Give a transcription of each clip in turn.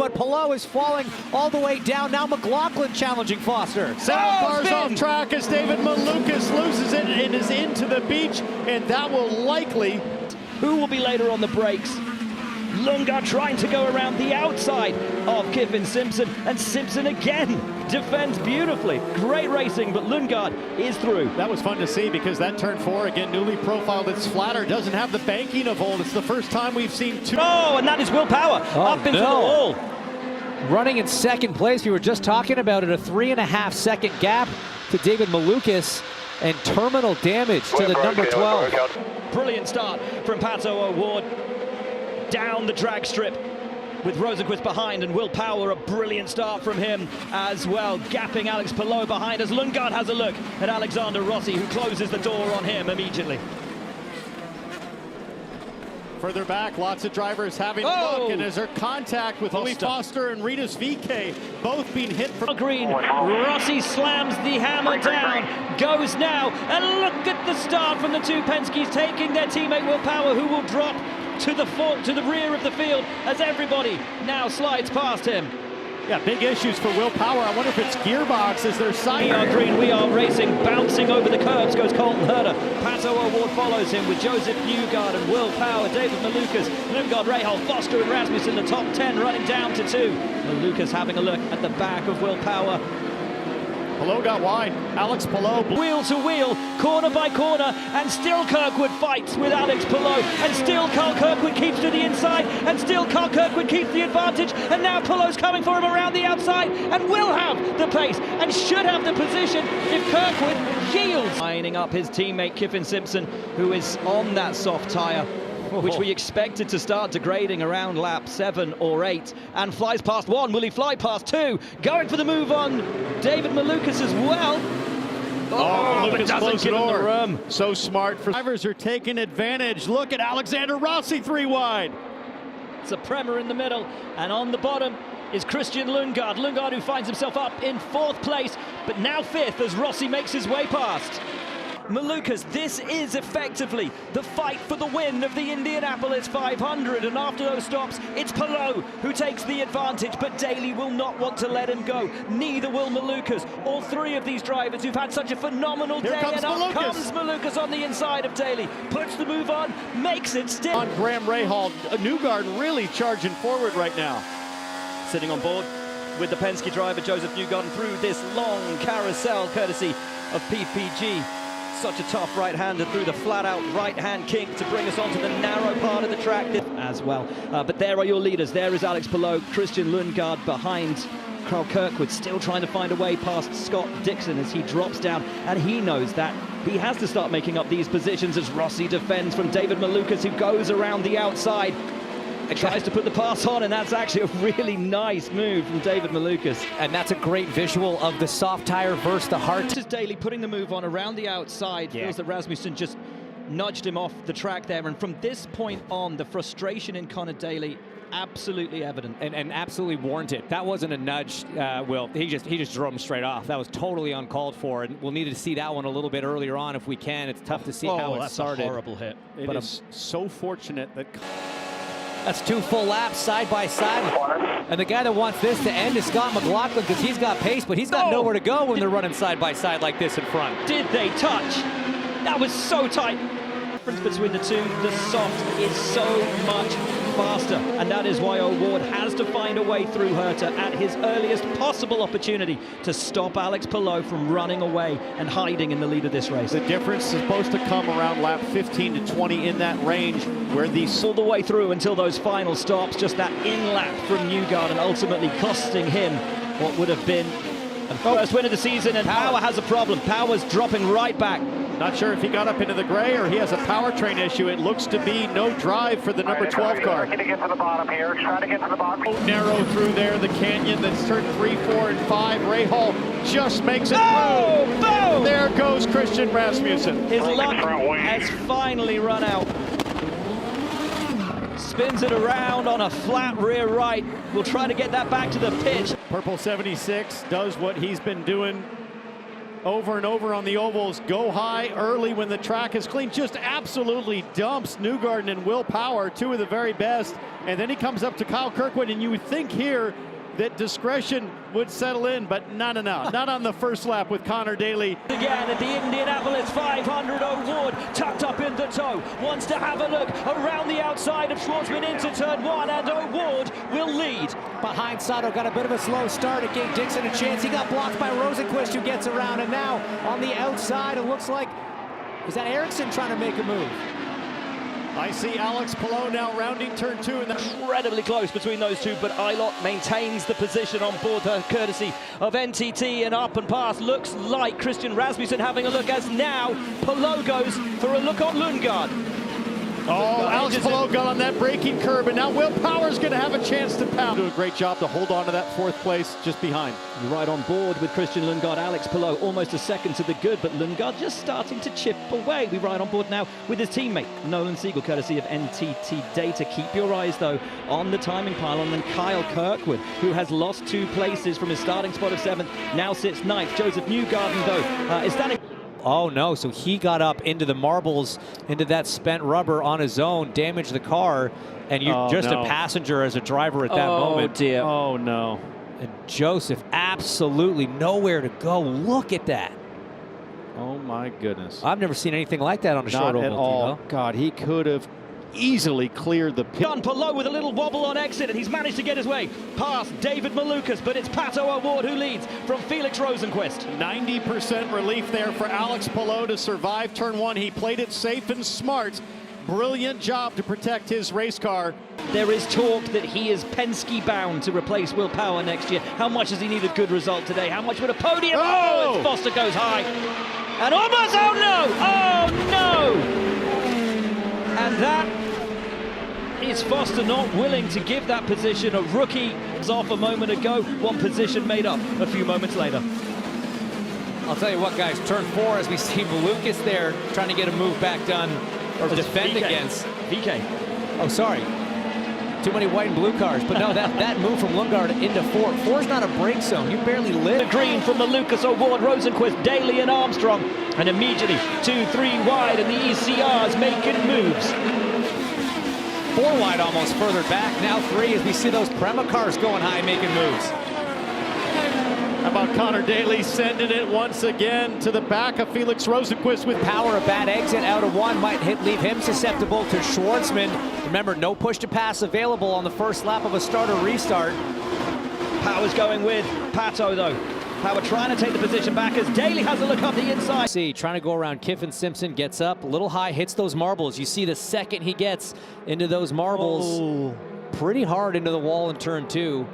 but Palou is falling all the way down. Now McLaughlin challenging Foster. 7 cars off track as David Malukas loses it and is into the beach, and that will likely... Who will be later on the brakes? Lundgaard trying to go around the outside of Kiffin Simpson, and Simpson again defends beautifully. Great racing, but Lundgaard is through. That was fun to see because that turn 4, again, newly profiled, it's flatter, doesn't have the banking of old. It's the first time we've seen two. Oh, and that is Will Power up into the wall. Running in second place, we were just talking about it, a 3.5 second gap to David Malukas, and terminal damage to the number 12. Brilliant start from Pato O'Ward down the drag strip with Rosenqvist behind, and Will Power, a brilliant start from him as well, gapping Alex Palou behind as Lundgaard has a look at Alexander Rossi, who closes the door on him immediately. Further back, lots of drivers having a look, and as their contact with Louis Foster and Ritas VK, both being hit from green. Rossi slams the hammer down, goes now, and look at the start from the two Penske's, taking their teammate Will Power, who will drop to the rear of the field as everybody now slides past him. Yeah, big issues for Will Power. I wonder if it's gearbox as their side. We are green, we are racing, bouncing over the curbs goes Colton Herter. Pato O'Ward follows him with Joseph Newgard and Will Power, David Malukas, Lundgaard, Rahal, Foster and Rasmussen, the top 10 running down to 2. Malukas having a look at the back of Will Power. Palou got wide. Alex Palou. Wheel to wheel, corner by corner, and still Kirkwood fights with Alex Palou, and still Carl Kirkwood keeps to the inside, and still Carl Kirkwood keeps the advantage, and now Palou's coming for him around the outside, and will have the pace, and should have the position if Kirkwood yields. Lining up his teammate Kiffin Simpson, who is on that soft tyre, which we expected to start degrading around lap 7 or 8, and flies past 1. Will he fly past 2? Going for the move on David Malukas as well. Malukas doesn't give him the room. So smart for drivers are taking advantage. Look at Alexander Rossi 3 wide. It's a Prema in the middle, and on the bottom is Christian Lundgaard. Lundgaard, who finds himself up in 4th place, but now 5th as Rossi makes his way past. Malukas, this is effectively the fight for the win of the Indianapolis 500, and after those stops, it's Palou who takes the advantage, but Daly will not want to let him go. Neither will Malukas. All 3 of these drivers who've had such a phenomenal day, and up comes Malukas on the inside of Daly, puts the move on, makes it still. On Graham Rahal, Newgard really charging forward right now. Sitting on board with the Penske driver Joseph Newgarden through this long carousel courtesy of PPG. Such a tough right-hander through the flat-out right-hand kink to bring us onto the narrow part of the track as well. But there are your leaders. There is Alex Palou, Christian Lundgaard behind Carl Kirkwood, still trying to find a way past Scott Dixon as he drops down, and he knows that he has to start making up these positions as Rossi defends from David Malukas, who goes around the outside and tries to put the pass on, and that's actually a really nice move from David Malukas. And that's a great visual of the soft tire versus the hard. This is Daly putting the move on around the outside. Feels that Rasmussen just nudged him off the track there, and from this point on, the frustration in Connor Daly absolutely evident and absolutely warranted. That wasn't a nudge, Will. He just drove him straight off. That was totally uncalled for, and we'll need to see that one a little bit earlier on if we can. It's tough to see how it started. That's a horrible hit. It is so fortunate that. That's 2 full laps side by side. And the guy that wants this to end is Scott McLaughlin, because he's got pace, but he's got nowhere to go when they're running side by side like this in front. Did they touch? That was so tight. The difference between the two, the soft is so much faster, and that is why O'Ward has to find a way through Herter at his earliest possible opportunity to stop Alex Palou from running away and hiding in the lead of this race. The difference is supposed to come around lap 15 to 20 in that range where these all the way through until those final stops, just that in-lap from Newgarden ultimately costing him what would have been a first win of the season, and Power has a problem. Power's dropping right back. Not sure if he got up into the gray or he has a powertrain issue. It looks to be no drive for the number 12 car. Trying to get to the bottom here. Trying to get to the bottom. Narrow through there, the canyon that's turn 3, 4, and 5. Rahal just makes it through. Boom! There goes Christian Rasmussen. His luck has finally run out. Spins it around on a flat rear right. We'll try to get that back to the pitch. Purple 76 does what he's been doing over and over on the ovals. Go high early when the track is clean. Just absolutely dumps Newgarden and Will Power, two of the very best. And then he comes up to Kyle Kirkwood, and you would think here that discretion would settle in, but no, not on the first lap with Connor Daly. Again at the Indianapolis 500, O'Ward tucked up in the toe, wants to have a look around the outside of Schwartzman into turn one, and O'Ward will lead. Behind Sato, got a bit of a slow start. It gave Dixon a chance. He got blocked by Rosenquist, who gets around, and now on the outside, it looks like, is that Ericsson trying to make a move? I see Alex Palou now rounding turn two. Incredibly close between those two, but Eilert maintains the position on board, courtesy of NTT, and up and past looks like Christian Rasmussen having a look, as now Palou goes for a look on Lundgaard. Oh, Alex Palou got on that braking curb, and now Will Power's going to have a chance to pound. Do a great job to hold on to that fourth place just behind. Right on board with Christian Lundgaard, Alex Palou almost a second to the good, but Lundgaard just starting to chip away. We ride on board now with his teammate Nolan Siegel, courtesy of NTT Data. Keep your eyes though on the timing pylon, and Kyle Kirkwood, who has lost 2 places from his starting spot of 7th, now sits 9th. Joseph Newgarden though is standing. Oh no, so he got up into the marbles, into that spent rubber on his own, damaged the car, and you're a passenger as a driver at that moment. Oh dear. Oh no. And Joseph absolutely nowhere to go. Look at that. Oh my goodness. I've never seen anything like that on a short oval. Not at all. God, he could have easily cleared the pit. John Palou with a little wobble on exit, and he's managed to get his way past David Malukas, but it's Pato O'Ward who leads from Felix Rosenquist. 90% relief there for Alex Palou to survive turn one. He played it safe and smart. Brilliant job to protect his race car. There is talk that he is Penske bound to replace Will Power next year. How much does he need a good result today? How much would a podium? Oh, and Foster goes high. And almost, oh no! And that is Foster not willing to give that position. A rookie was off a moment ago, one position made up a few moments later. I'll tell you what, guys, turn 4 as we see Malukas there trying to get a move back done or defend against. VK. Oh, sorry. Too many white and blue cars. But no, that move from Lundgaard into 4. 4's not a brake zone. You barely live. The green from Malukas, O'Ward, Rosenquist, Daly and Armstrong. And immediately 2-3 wide, and the ECR's making moves. 4 wide almost further back. Now 3 as we see those Prema cars going high, making moves. How about Connor Daly sending it once again to the back of Felix Rosenquist with Power. A bad exit out of 1 might leave him susceptible to Schwartzman. Remember, no push to pass available on the first lap of a start or restart. Power's going with Pato though. Power trying to take the position back as Daly has a look up the inside. See, trying to go around Kiffin Simpson, gets up a little high, hits those marbles. You see the second he gets into those marbles, pretty hard into the wall in turn 2.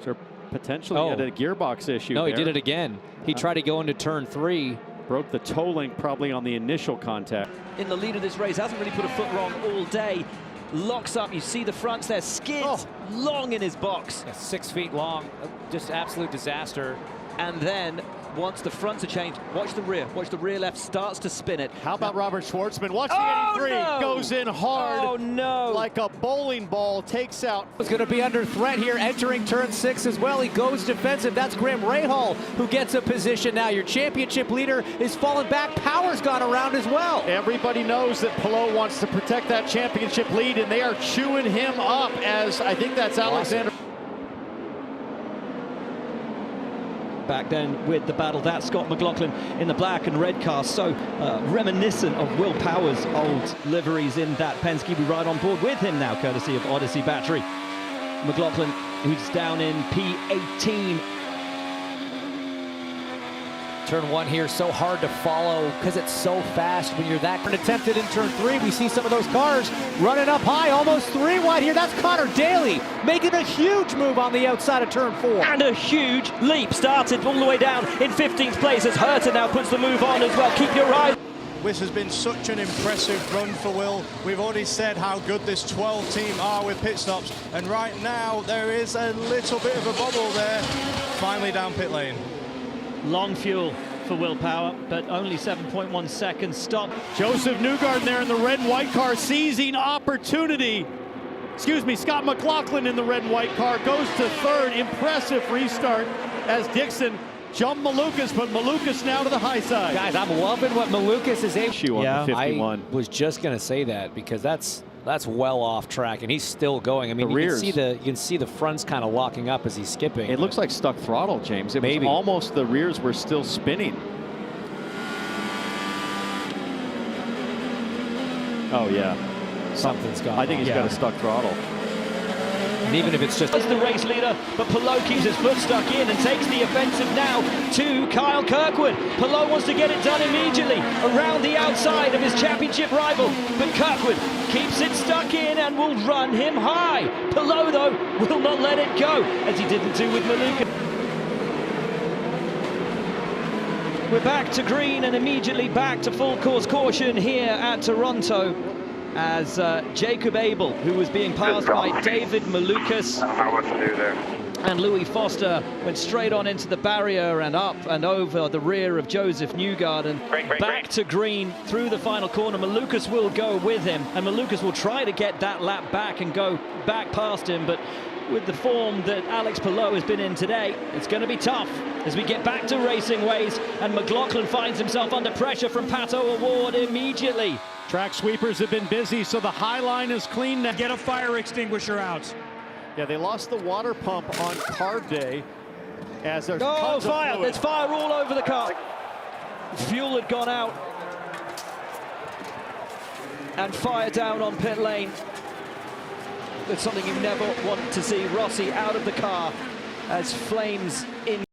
So potentially had a gearbox issue. No, he did it again. He tried to go into turn 3. Broke the toe link probably on the initial contact. In the lead of this race, hasn't really put a foot wrong all day. Locks up, you see the fronts there, skids long in his box. Yeah, 6 feet long, just absolute disaster. And then, once the fronts are changed, watch the rear left starts to spin it. How about Robert Schwartzman? Watch the 83, goes in hard. Oh no! Like a bowling ball, takes out. He's going to be under threat here, entering turn 6 as well. He goes defensive. That's Graham Rahal who gets a position now. Your championship leader is falling back. Power's gone around as well. Everybody knows that Palou wants to protect that championship lead, and they are chewing him up as I think that's Alexander. Back then with the battle, that's Scott McLaughlin in the black and red car, so reminiscent of Will Power's old liveries in that Penske. We ride on board with him now, courtesy of Odyssey Battery. McLaughlin, who's down in P18. Turn 1 here, so hard to follow because it's so fast when you're that. Attempted in turn 3, we see some of those cars running up high, almost 3 wide here. That's Connor Daly making a huge move on the outside of turn 4. And a huge leap, started all the way down in 15th place as Herter now puts the move on as well. Keep your eye. This has been such an impressive run for Will. We've already said how good this 12 team are with pit stops, and right now there is a little bit of a bubble there. Finally down pit lane. Long fuel for Will Power, but only 7.1 seconds stop. Joseph Newgarden there in the red and white car, seizing opportunity. Excuse me, Scott McLaughlin in the red and white car goes to 3rd. Impressive restart as Dixon Jump Malukas, but Malukas now to the high side. Guys, I'm loving what Malukas is able to. On the 51. I was just going to say that because that's well off track, and he's still going. I mean, you can see the fronts kind of locking up as he's skipping. It looks like stuck throttle, James. It was almost the rears were still spinning. Oh yeah, something's gone. I think he's got a stuck throttle. And even if it's just as the race leader, but Palou keeps his foot stuck in and takes the offensive now to Kyle Kirkwood. Palou wants to get it done immediately around the outside of his championship rival, but Kirkwood keeps it stuck in and will run him high. Palou, though, will not let it go, as he didn't do with Maluka. We're back to green and immediately back to full course caution here at Toronto, as Jacob Abel, who was being passed by David Malukas and Louis Foster, went straight on into the barrier and up and over the rear of Joseph Newgarden, and back to green through the final corner. Malukas will go with him, and Malukas will try to get that lap back and go back past him, but with the form that Alex Palou has been in today, it's going to be tough as we get back to racing ways, and McLaughlin finds himself under pressure from Pato O'Ward immediately. Track sweepers have been busy, so the high line is clean now. Get a fire extinguisher out. Yeah, they lost the water pump on carb day as there's tons of fire! fluid. There's fire all over the car. Fuel had gone out, and fire down on pit lane. It's something you never want to see. Rossi out of the car as flames in.